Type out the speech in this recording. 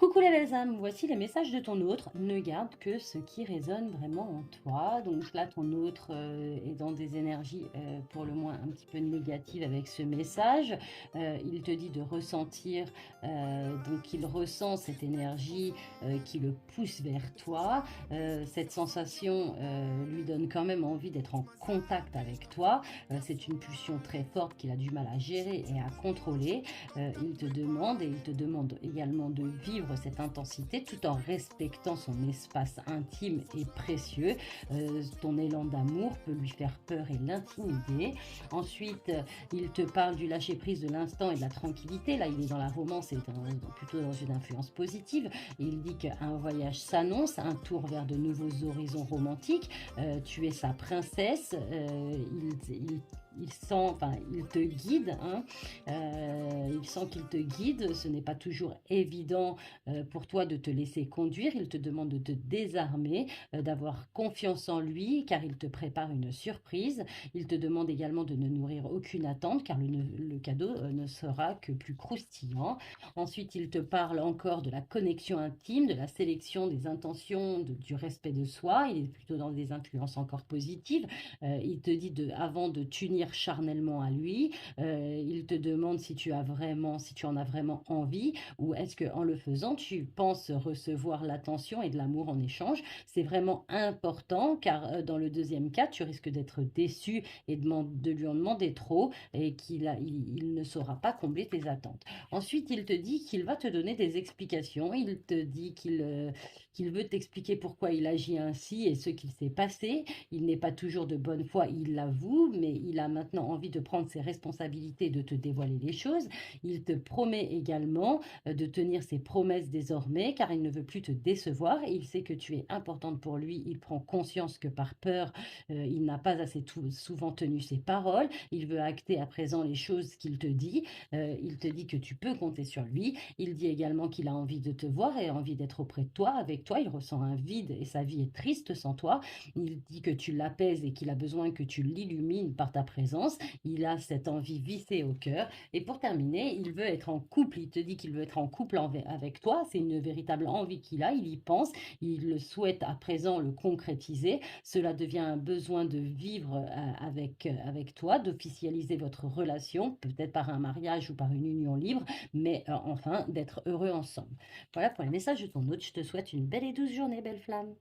Coucou les belles âmes, voici les messages de ton autre. Ne garde que ce qui résonne vraiment en toi. Donc là, ton autre est dans des énergies pour le moins un petit peu négatives avec ce message. Il te dit de ressentir, donc il ressent cette énergie qui le pousse vers toi. Cette sensation lui donne quand même envie d'être en contact avec toi. C'est une pulsion très forte qu'il a du mal à gérer et à contrôler. Il te demande et il te demande également de vivre cette intensité tout en respectant son espace intime et précieux. Ton élan d'amour peut lui faire peur et l'intimider. Ensuite, il te parle du lâcher-prise de l'instant et de la tranquillité. Là, il est dans la romance et plutôt dans une influence positive. Il dit qu'un voyage s'annonce, un tour vers de nouveaux horizons romantiques. Tu es sa princesse. Il sent, enfin, il te guide, hein. Il sent qu'il te guide. Ce n'est pas toujours évident pour toi de te laisser conduire. Il te demande de te désarmer, d'avoir confiance en lui, car il te prépare une surprise. Il te demande également de ne nourrir aucune attente, car le cadeau ne sera que plus croustillant. Ensuite, il te parle encore de la connexion intime, de la sélection des intentions, du respect de soi. Il est plutôt dans des influences encore positives. Il te dit avant de t'unir charnellement à lui, il te demande si tu en as vraiment envie, ou est-ce que en le faisant, tu penses recevoir l'attention et de l'amour en échange. C'est vraiment important, car dans le deuxième cas, tu risques d'être déçu et de lui en demander trop, et il ne saura pas combler tes attentes. Ensuite, il te dit qu'il va te donner des explications. Il te dit qu'il veut t'expliquer pourquoi il agit ainsi et ce qu'il s'est passé. Il n'est pas toujours de bonne foi, il l'avoue, mais il a maintenant envie de prendre ses responsabilités, de te dévoiler les choses. Il te promet également de tenir ses promesses désormais, car il ne veut plus te décevoir et il sait que tu es importante pour lui. Il prend conscience que par peur, il n'a pas assez souvent tenu ses paroles. Il veut acter à présent les choses qu'il te dit. Il te dit que tu peux compter sur lui. Il dit également qu'il a envie de te voir et envie d'être auprès de toi, avec toi. Il ressent un vide et sa vie est triste sans toi. Il dit que tu l'apaises et qu'il a besoin que tu l'illumines par ta présence. Il a cette envie vissée au cœur. Et pour terminer, il veut être en couple. Il te dit qu'il veut être en couple avec toi. C'est une véritable envie qu'il a. Il y pense. Il le souhaite à présent le concrétiser. Cela devient un besoin de vivre avec toi, d'officialiser votre relation, peut-être par un mariage ou par une union libre, mais enfin d'être heureux ensemble. Voilà pour les messages de ton hôte. Je te souhaite une belle et douce journée, belle flamme.